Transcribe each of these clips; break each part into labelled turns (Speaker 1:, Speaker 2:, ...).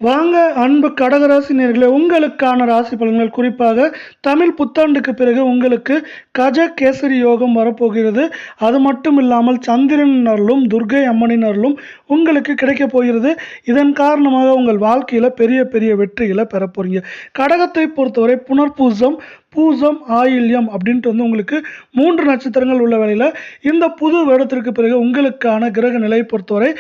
Speaker 1: வாங்க அன்பு கடகராசி நேயர்களே, உங்களுக்கான ராசி பலன்கள். குறிப்பாக தமிழ் புத்தாண்டுக்கு பிறகு உங்களுக்கு கஜ கேசரி யோகம் வரப்போகிறது. அது மட்டும் இல்லாமல் சந்திரன் அருளும் துர்க்கை அம்மனின் அருளும் உங்களுக்கு கிடைக்கப் போகிறது. இதன் காரணமாக உங்கள் வாழ்க்கையில் பெரிய பெரிய வெற்றிகளை பெற போறீங்க. கடகத்தை பொறுத்தவரை புனர்பூசம், பூசம், ஆயில்யம் அப்படின்ட்டு உங்களுக்கு 3 நட்சத்திரங்கள் உள்ள வேளையில் இந்த புது வருடத்திற்கு பிறகு உங்களுக்கான கிரக நிலையை பொறுத்தவரை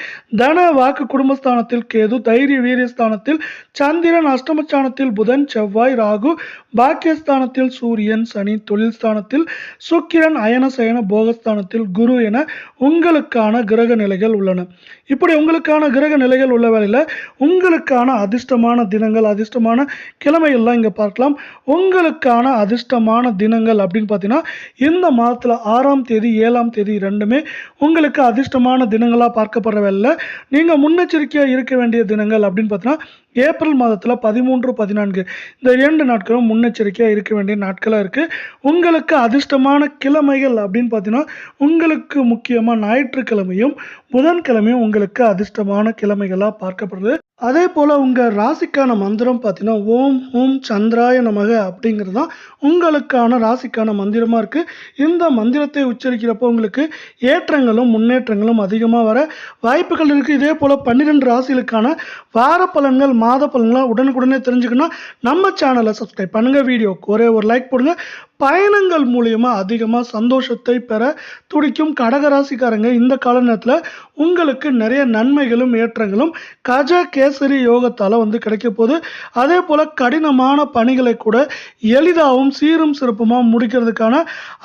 Speaker 1: தன வாக்கு குடும்பஸ்தானத்தில் கேது, தைரிய வீரியஸ்தானத்தில் சந்திரன், அஷ்டமஸ்தானத்தில் புதன், செவ்வாய், ராகு, பாக்கியஸ்தானத்தில் சூரியன், சனி, தொழில் ஸ்தானத்தில் சுக்கிரன், அயன சயன போகஸ்தானத்தில் குரு என உங்களுக்கான கிரக நிலைகள் உள்ளன. இப்படி உங்களுக்கான கிரக நிலைகள் உள்ள வேளையில் உங்களுக்கான அதிர்ஷ்டமான தினங்கள், அதிர்ஷ்டமான கிழமைகள்லாம் இங்கே பார்க்கலாம். உங்களுக்கான அதிர்ஷ்டமான தினங்கள் அப்படின்னு பார்த்தீங்கன்னா இந்த மாதத்தில் 6ஆம் தேதி 7ஆம் தேதி ரெண்டுமே உங்களுக்கு அதிர்ஷ்டமான தினங்களாக பார்க்கப்படுற வேளையில் நீங்கள் முன்னெச்சரிக்கையாக இருக்க வேண்டிய தினங்கள் அப்படின்னு பார்த்தீங்கன்னா ஏப்ரல் மாதத்தில் 13, 14 இந்த 2 நாட்களும் முன்னெச்சரிக்கையாக இருக்க வேண்டிய நாட்களாக இருக்குது. உங்களுக்கு அதிர்ஷ்டமான கிழமைகள் அப்படின்னு பார்த்தீங்கன்னா உங்களுக்கு முக்கியமாக ஞாயிற்றுக்கிழமையும் புதன்கிழமையும் உங்களுக்கு அதிர்ஷ்டமான கிழமைகளாக பார்க்கப்படுது. அதே போல் உங்கள் ராசிக்கான மந்திரம் பார்த்தீங்கன்னா ஓம் ஹூம் சந்திராய நமக அப்படிங்கிறது தான் உங்களுக்கான ராசிக்கான மந்திரமாக இருக்குது. இந்த மந்திரத்தை உச்சரிக்கிறப்போ உங்களுக்கு ஏற்றங்களும் முன்னேற்றங்களும் அதிகமாக வர வாய்ப்புகள் இருக்குது. இதே போல் 12 ராசிகளுக்கான வார பலன்கள், மாத பலன்களாக உடனுக்குடனே தெரிஞ்சுக்கணும். நம்ம சேனலை சப்ஸ்கிரைப் பண்ணுங்கள், வீடியோக்கு ஒரே ஒரு லைக் போடுங்க. பயணங்கள் மூலியமாக அதிகமாக சந்தோஷத்தை பெற துடிக்கும் கடகராசிக்காரங்க இந்த கால நேரத்தில் உங்களுக்கு நிறைய நன்மைகளும் ஏற்றங்களும் கஜ கேசரி யோகத்தால் கிடைக்க போகுது. அதே போல் கடினமான பணிகளை கூட எளிதாகவும் சீரும் சிறப்புமாக முடிக்கிறதுக்கான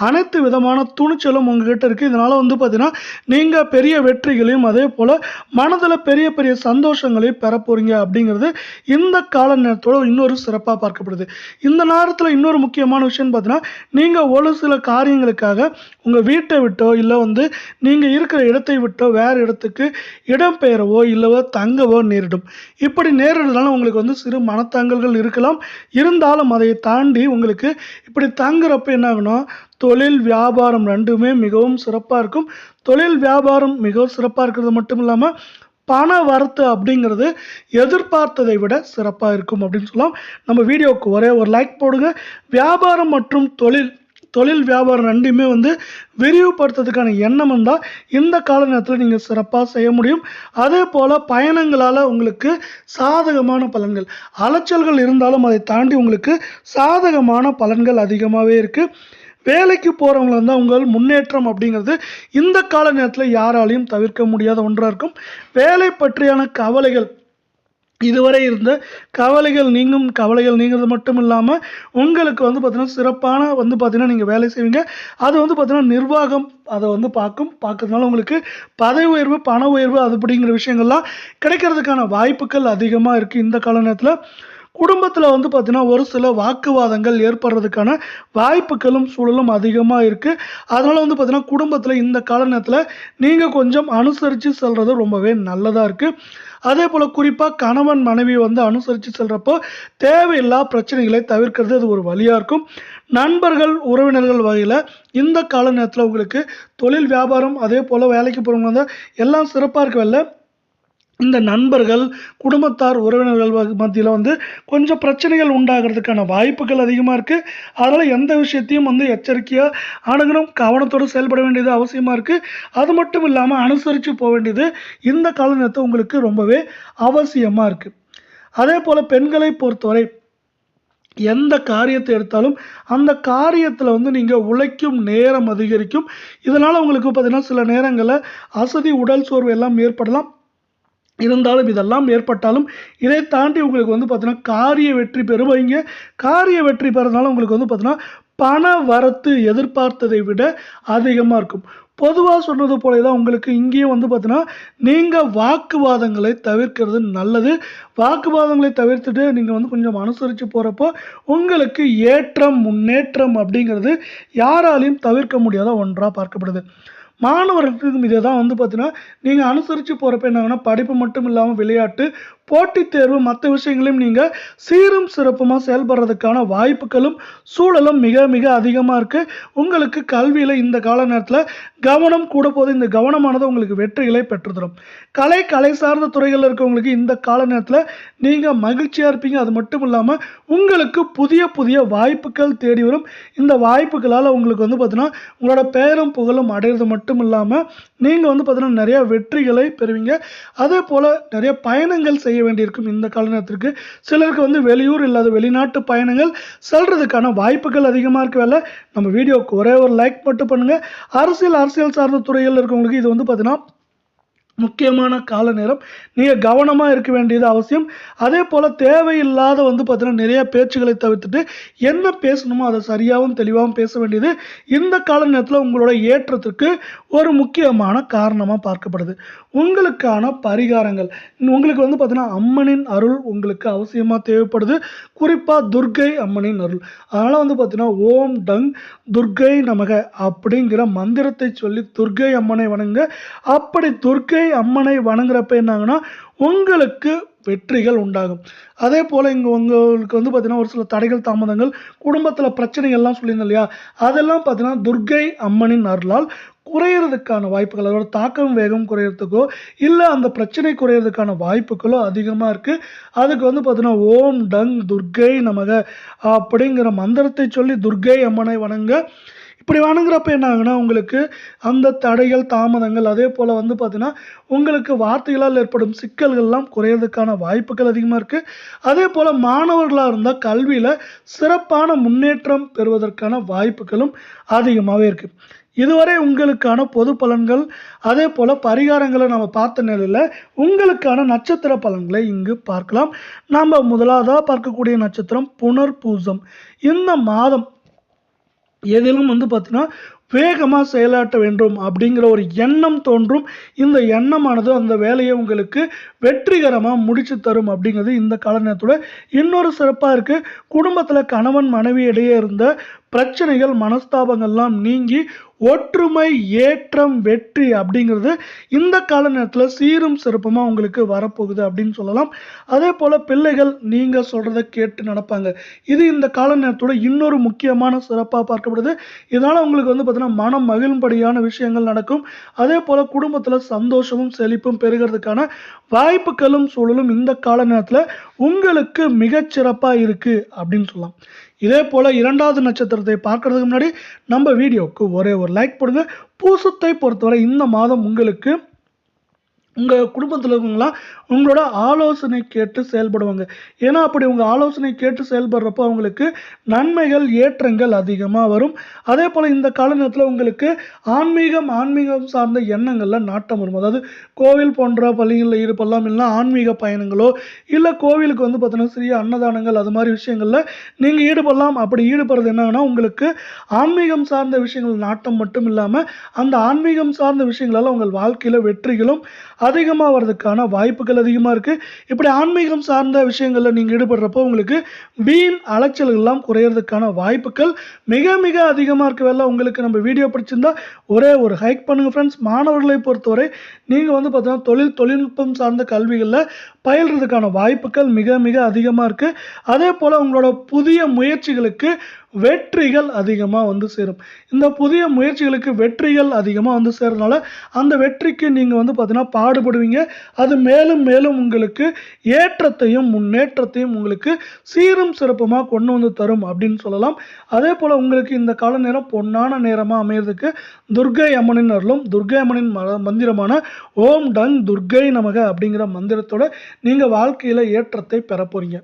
Speaker 1: அனைத்து விதமான துணிச்சலும் உங்ககிட்ட இருக்குது. இதனால் பார்த்தீங்கன்னா நீங்கள் பெரிய வெற்றிகளையும் அதே போல் மனதில் பெரிய பெரிய சந்தோஷங்களையும் பெற போகிறீங்க அப்படிங்கிறது இந்த கால நேரத்தோட இன்னொரு சிறப்பாக பார்க்கப்படுது. இந்த நேரத்தில் இன்னொரு முக்கியமான விஷயம் பார்த்தீங்கன்னா நீங்கள் ஒரு சில காரியங்களுக்காக உங்கள் வீட்டை விட்டோ இல்லை நீங்கள் இருக்கிற இடத்தை விட்டோ வேறு இடத்துக்கு இடம்பெயரவோ இல்லை தங்கவோ நேரிடும். இப்படி நேரிடுறதுனால உங்களுக்கு சிறு மனத்தாங்கல்கள் இருக்கலாம். இருந்தாலும் அதை தாண்டி உங்களுக்கு இப்படி தங்குறப்ப என்ன ஆகணும், தொழில் வியாபாரம் ரெண்டுமே மிகவும் சிறப்பாக இருக்கும். தொழில் வியாபாரம் மிகவும் சிறப்பாக இருக்கிறது மட்டும் இல்லாமல் பண வரத்து அப்படிங்கிறது எதிர்பார்த்ததை விட சிறப்பாக இருக்கும் அப்படின்னு சொல்லலாம். நம்ம வீடியோவுக்கு ஒரே ஒரு லைக் போடுங்க. வியாபாரம் மற்றும் தொழில் வியாபாரம் ரெண்டுமே விரிவுபடுத்துறதுக்கான எண்ணம் இருந்தால் இந்த கால நேரத்தில் நீங்கள் சிறப்பாக செய்ய முடியும். அதே போல் பயணங்களால் உங்களுக்கு சாதகமான பலன்கள், அலைச்சல்கள் இருந்தாலும் அதை தாண்டி உங்களுக்கு சாதகமான பலன்கள் அதிகமாகவே இருக்குது. வேலைக்கு போகிறவங்கள இருந்தால் உங்கள் முன்னேற்றம் அப்படிங்கிறது இந்த கால நேரத்தில் யாராலையும் தவிர்க்க முடியாத ஒன்றாக இருக்கும். வேலை பற்றியான கவலைகள், இதுவரை இருந்த கவலைகள் நீங்கிறது மட்டும் இல்லாமல் உங்களுக்கு பார்த்தீங்கன்னா சிறப்பான பார்த்தீங்கன்னா நீங்கள் வேலை செய்வீங்க. அது பார்த்தீங்கன்னா நிர்வாகம் அதை பார்க்கறதுனால உங்களுக்கு பதவி உயர்வு, பண உயர்வு அது அப்படிங்கிற விஷயங்கள்லாம் கிடைக்கிறதுக்கான வாய்ப்புகள் அதிகமாக இருக்குது. இந்த கால நேரத்தில் குடும்பத்தில் பார்த்தீங்கன்னா ஒரு சில வாக்குவாதங்கள் ஏற்படுறதுக்கான வாய்ப்புகளும் சூழலும் அதிகமாக இருக்குது. அதனால் பார்த்தீங்கன்னா குடும்பத்தில் இந்த கால நேரத்தில் நீங்கள் கொஞ்சம் அனுசரித்து செல்வது ரொம்பவே நல்லதாக இருக்குது. அதே போல் குறிப்பாக கணவன் மனைவி அனுசரித்து செல்கிறப்போ தேவையில்லா பிரச்சனைகளை தவிர்க்கிறது அது ஒரு வழியாக இருக்கும். நண்பர்கள் உறவினர்கள் வகையில் இந்த கால நேரத்தில் உங்களுக்கு தொழில் வியாபாரம் அதே போல் வேலைக்கு போகிறவங்க எல்லாம் சிறப்பாக இருக்கவில்லை. இந்த நண்பர்கள், குடும்பத்தார், உறவினர்கள் மத்தியில் கொஞ்சம் பிரச்சனைகள் உண்டாகிறதுக்கான வாய்ப்புகள் அதிகமாக இருக்குது. அதனால் எந்த விஷயத்தையும் எச்சரிக்கையாக அணுகணும், கவனத்தோடு செயல்பட வேண்டியது அவசியமாக இருக்குது. அது மட்டும் இல்லாமல் அனுசரித்து போக வேண்டியது இந்த கால நேரத்தை உங்களுக்கு ரொம்பவே அவசியமாக இருக்குது. அதே போல் பெண்களை பொறுத்தவரை எந்த காரியத்தை எடுத்தாலும் அந்த காரியத்தில் நீங்கள் உழைக்கும் நேரம் அதிகரிக்கும். இதனால் உங்களுக்கு பார்த்தீங்கன்னா சில நேரங்களில் அசதி, உடல் சோர்வு எல்லாம் ஏற்படலாம். இருந்தாலும் இதெல்லாம் ஏற்பட்டாலும் இதை தாண்டி உங்களுக்கு பார்த்தீங்கன்னா காரிய வெற்றி பெறுவீங்க. காரிய வெற்றி பெறதுனால உங்களுக்கு பார்த்தீங்கன்னா பண வரத்து எதிர்பார்த்ததை விட அதிகமாக இருக்கும். பொதுவாக சொன்னது போல தான் உங்களுக்கு இங்கேயும் பார்த்தீங்கன்னா நீங்கள் வாக்குவாதங்களை தவிர்க்கிறது நல்லது. வாக்குவாதங்களை தவிர்த்துட்டு நீங்கள் கொஞ்சம் அனுசரித்து போகிறப்போ உங்களுக்கு ஏற்றம் முன்னேற்றம் அப்படிங்கிறது யாராலையும் தவிர்க்க முடியாத ஒன்றாக பார்க்கப்படுது. மாணவர்களுக்கும் இதே தான் வந்து பார்த்தீங்கன்னா, நீங்க அனுசரிச்சு போறப்ப என்ன ஆகும்னா, படிப்பு மட்டும் இல்லாம விளையாட்டு, போட்டித் தேர்வு மத்த விஷயங்களையும் நீங்க சீரும் சிறப்புமா செயல்படுறதுக்கான வாய்ப்புகளும், சூழலும் மிக மிக அதிகமா இருக்கு. உங்களுக்கு கல்வியில இந்த கால நேரத்தில கவனம் கூடப்போது. இந்த கவனமானது உங்களுக்கு வெற்றிகளை பெற்று தரும். கலை சார்ந்த துறைகள்ல இருக்கவங்களுக்கு இந்த கால நேரத்தில நீங்க மகிழ்ச்சியா இருப்பீங்க. அது மட்டும் இல்லாம உங்களுக்கு புதிய புதிய வாய்ப்புகள் தேடி வரும். இந்த வாய்ப்புகளால உங்களுக்கு வந்து பார்த்தீங்கன்னா, உங்களோட பெயரும் புகழும் அடையிறது மட்டும் இல்லாம, நீங்க வந்து பார்த்தீங்கன்னா நெறைய வெற்றிகளை பெறுவீங்க. அதேபோல நெறைய பயணங்கள் செய்ய வேண்டியிருக்கும் இந்த கால நேரத்திற்கு. சிலருக்கு வந்து வெளியூர் இல்லாத வெளிநாட்டு பயணங்கள் செல்றதுக்கான வாய்ப்புகள் அதிகமா இருக்கவேல, நம்ம வீடியோவுக்கு ஒரே ஒரு லைக் மட்டும் பண்ணுங்க. அரசியல் சார்ந்த துறைகள்ல இருக்கவங்களுக்கு இது வந்து பார்த்தீங்கன்னா முக்கியமான கால நேரம். நீங்க கவனமா இருக்க வேண்டியது அவசியம். அதேபோல தேவையில்லாத வந்து பார்த்தீங்கன்னா, நிறைய பேச்சுக்களை தவிர்த்துட்டு, என்ன பேசணுமோ அத சரியாவும், தெளிவாவும் பேச வேண்டியது இந்த கால நேரத்தில உங்களோட ஏற்றத்திற்கு ஒரு முக்கியமான காரணமா பார்க்கப்படுது. உங்களுக்கான பரிகாரங்கள். உங்களுக்கு வந்து பார்த்தீங்கன்னா, அம்மனின் அருள் உங்களுக்கு அவசியமா தேவைப்படுது. குறிப்பா துர்க்கை அம்மனின் அருள். அதனால வந்து பார்த்தீங்கன்னா, ஓம் டங் துர்க்கை நமக அப்படிங்கிற மந்திரத்தை சொல்லி துர்க்கை அம்மனை வணங்குங்க. அப்படி துர்க்கை அம்மனை வணங்குறப்ப என்ன ஆகும்னா, உங்களுக்கு வெற்றிகள் உண்டாகும். அதேபோல இங்க உங்களுக்கு வந்து பார்த்தீங்கன்னா, ஒரு சில தடைகள், தாமதங்கள், குடும்பத்தில பிரச்சனைகள்லாம் சொல்லியிருந்தேன் இல்லையா? அதெல்லாம் பார்த்தீங்கன்னா, துர்க்கை அம்மனின் அருளால் குறையறதுக்கான வாய்ப்புகள், அதோட தாக்கம் வேகம் குறையறதுக்கோ, இல்ல அந்த பிரச்சனை குறையறதுக்கான வாய்ப்புகளோ அதிகமா இருக்கு. அதுக்கு வந்து பார்த்தீங்கன்னா, ஓம் டங் துர்க்கை நமக அப்படிங்கிற மந்திரத்தை சொல்லி துர்க்கை அம்மனை வணங்க. இப்படி வணங்குறப்ப என்ன ஆகுன்னா, உங்களுக்கு அந்த தடைகள், தாமதங்கள் அதேபோல வந்து பார்த்தீங்கன்னா, உங்களுக்கு வார்த்தைகளால் ஏற்படும் சிக்கல்கள்லாம் குறையறதுக்கான வாய்ப்புகள் அதிகமா இருக்கு. அதேபோல மாணவர்களா இருந்தா கல்வியில சிறப்பான முன்னேற்றம் பெறுவதற்கான வாய்ப்புகளும் அதிகமாவே இருக்கு. இதுவரை உங்களுக்கான பொது பலன்கள், அதேபோல பரிகாரங்கள நம்ம பார்த்த நிலையில, உங்களுக்கான நட்சத்திர பலன்களை இங்கு பார்க்கலாம். நாம முதலாவதா பார்க்கக்கூடிய நட்சத்திரம் புனர்பூசம். இந்த மாதம் எதிலும் வந்து பார்த்தீங்கன்னா, வேகமா செயலாற்ற வேண்டும் அப்படிங்கிற ஒரு எண்ணம் தோன்றும். இந்த எண்ணமானது அந்த வேலையை உங்களுக்கு வெற்றிகரமா முடிச்சு தரும் அப்படிங்கிறது இந்த கால நேரத்தோட இன்னொரு சிறப்பா இருக்கு. குடும்பத்தில கணவன், மனைவி இடையே இருந்த பிரச்சனைகள், மனஸ்தாபங்கள்லாம் நீங்கி ஒற்றுமை, ஏற்றம், வெற்றி அப்படிங்கிறது இந்த கால நேரத்தில சீரும் சிறப்புமா உங்களுக்கு வரப்போகுது அப்படின்னு சொல்லலாம். அதேபோல பிள்ளைகள் நீங்க சொல்றத கேட்டு நடப்பாங்க. இது இந்த கால நேரத்தோட இன்னொரு முக்கியமான சிறப்பா பார்க்கப்படுது. இதனால உங்களுக்கு வந்து பார்த்தீங்கன்னா, மனம் மகிழும்படியான விஷயங்கள் நடக்கும். அதேபோல குடும்பத்தில சந்தோஷமும், செழிப்பும் பெருகுறதுக்கான வாய்ப்புகளும், சூழலும் இந்த கால நேரத்தில உங்களுக்கு மிகச் சிறப்பா இருக்கு அப்படின்னு சொல்லலாம். இதேபோல 2வது நட்சத்திரத்தை பார்க்கறதுக்கு முன்னாடி நம்ம வீடியோவுக்கு ஒரே ஒரு லைக் போடுங்க. பூசத்தை பொறுத்தவரை இந்த மாதம் உங்களுக்கு உங்க குடும்பத்தில இருக்கவங்கலாம் உங்களோட ஆலோசனை கேட்டு செயல்படுவாங்க. ஏன்னா, அப்படி உங்க ஆலோசனை கேட்டு செயல்படுறப்போ அவங்களுக்கு நன்மைகள், ஏற்றங்கள் அதிகமா வரும். அதேபோல இந்த கால நேரத்தில உங்களுக்கு ஆன்மீகம் சார்ந்த எண்ணங்கள்ல நாட்டம் வரும். அதாவது கோவில் போன்ற பள்ளிகள்ல ஈடுபடலாம். இல்லனா ஆன்மீக பயணங்களோ, இல்ல கோவிலுக்கு வந்து பார்த்தீங்கன்னா, சிறிய அன்னதானங்கள் அது மாரி விஷயங்கள்ல நீங்க ஈடுபடலாம். அப்படி ஈடுபடுறது என்ன ஆகும்னா, உங்களுக்கு ஆன்மீகம் சார்ந்த விஷயங்கள் நாட்டம் மட்டும் இல்லாம, அந்த ஆன்மீகம் சார்ந்த விஷயங்களால உங்கள் வாழ்க்கையில வெற்றிகளும் அதிகமா வர்றதுக்கான வாய்ப்புகள் அதிகமா இருக்கு. இப்படி ஆன்மீகம் சார்ந்த விஷயங்கள்ல நீங்க ஈடுபடுறப்போ உங்களுக்கு வீண் அலைச்சல்கள் எல்லாம் குறையறதுக்கான வாய்ப்புகள் மிக மிக அதிகமா இருக்கவேல. உங்களுக்கு நம்ம வீடியோ பிடிச்சிருந்தா ஒரே ஒரு ஹைக் பண்ணுங்க ஃப்ரெண்ட்ஸ். மாணவர்களை பொறுத்தவரை நீங்க வந்து பார்த்தீங்கன்னா, தொழில்நுட்பம் சார்ந்த கல்விகள்ல பயில்றதுக்கான வாய்ப்புகள் மிக மிக அதிகமா இருக்கு. அதேபோல உங்களோட புதிய முயற்சிகளுக்கு வெற்றிகள் அதிகமா வந்து சேரும். இந்த புதிய முயற்சிகளுக்கு வெற்றிகள் அதிகமா வந்து சேர்றதுனால, அந்த வெற்றிக்கு நீங்க வந்து பார்த்தீங்கன்னா பாடுபடுவீங்க. அது மேலும் மேலும் உங்களுக்கு ஏற்றத்தையும், முன்னேற்றத்தையும் உங்களுக்கு சீரும் சிறப்புமா கொண்டு வந்து தரும் அப்படின்னு சொல்லலாம். அதேபோல உங்களுக்கு இந்த கால நேரம் பொன்னான நேரமா அமையறதுக்கு துர்க்கை அம்மனின் அருளும், துர்க்கை அம்மனின் மந்திரமான ஓம் டங் துர்க்கை நமக அப்படிங்கிற மந்திரத்தோட நீங்க வாழ்க்கையில ஏற்றத்தை பெற போறீங்க.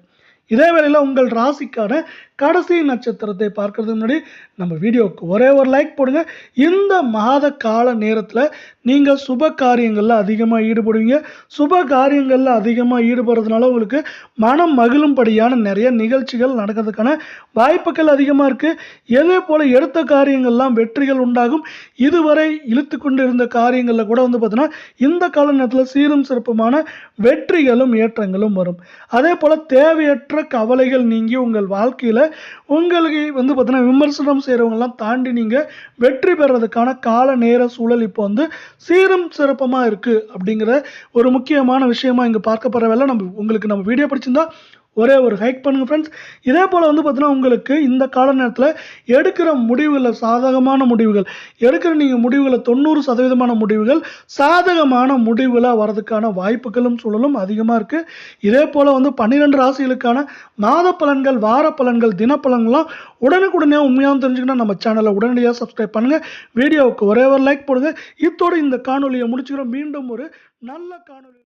Speaker 1: இதே வேளையில உங்கள் ராசிக்கான கடைசி நட்சத்திரத்தை பார்க்கறதுக்கு முன்னாடி நம்ம வீடியோவுக்கு ஒரே ஒரு லைக் போடுங்க. இந்த மாத கால நேரத்துல நீங்க சுப காரியங்கள்ல அதிகமா ஈடுபடுவீங்க. சுப காரியங்கள்ல அதிகமா ஈடுபடுறதுனால உங்களுக்கு மனம் மகிழும்படியான நிறைய நிகழ்ச்சிகள் நடக்கிறதுக்கான வாய்ப்புகள் அதிகமா இருக்கு. இதே போல எடுத்த காரியங்கள்லாம் வெற்றிகள் உண்டாகும். இதுவரை இழுத்து கொண்டு இருந்த காரியங்கள்ல கூட வந்து பார்த்தீங்கன்னா, இந்த கால நேரத்துல சீரும் சிறப்புமான வெற்றிகளும் ஏற்றங்களும் வரும். அதே போல தேவையற்ற தேவையற்ற கவலைகள் நீங்கி உங்கள் வாழ்க்கையில் உங்களுக்கு பார்த்தீங்கன்னா விமர்சனம் செய்கிறவங்கெல்லாம் தாண்டி நீங்கள் வெற்றி பெறதுக்கான கால நேர சூழல் இப்போ சீரும் சிறப்பமாக இருக்குது அப்படிங்கிற ஒரு முக்கியமான விஷயமா இங்கே பார்க்கப்படுற வேலை. உங்களுக்கு நம்ம வீடியோ பிடிச்சிருந்தா ஒரே ஒரு ஹைக் பண்ணுங்கள் ஃப்ரெண்ட்ஸ். இதே போல் பார்த்தீங்கன்னா உங்களுக்கு இந்த கால நேரத்தில் எடுக்கிற முடிவுகளில் சாதகமான முடிவுகள் எடுக்கிற நீங்கள் முடிவுகளை 90% முடிவுகள் சாதகமான முடிவுகளாக வரதுக்கான வாய்ப்புகளும் சூழலும் அதிகமாக இருக்குது. இதே போல் 12 ராசிகளுக்கான மாத பலன்கள், வார பலன்கள், தினப்பலன்கள்லாம் உடனுக்குடனே உண்மையாக தெரிஞ்சுக்கணும். நம்ம சேனலை உடனடியாக சப்ஸ்கிரைப் பண்ணுங்கள். வீடியோவுக்கு ஒரே ஒரு லைக் போடுங்க. இத்தோடு இந்த காணொலியை முடிச்சுக்கிறோம். மீண்டும் ஒரு நல்ல காணொலி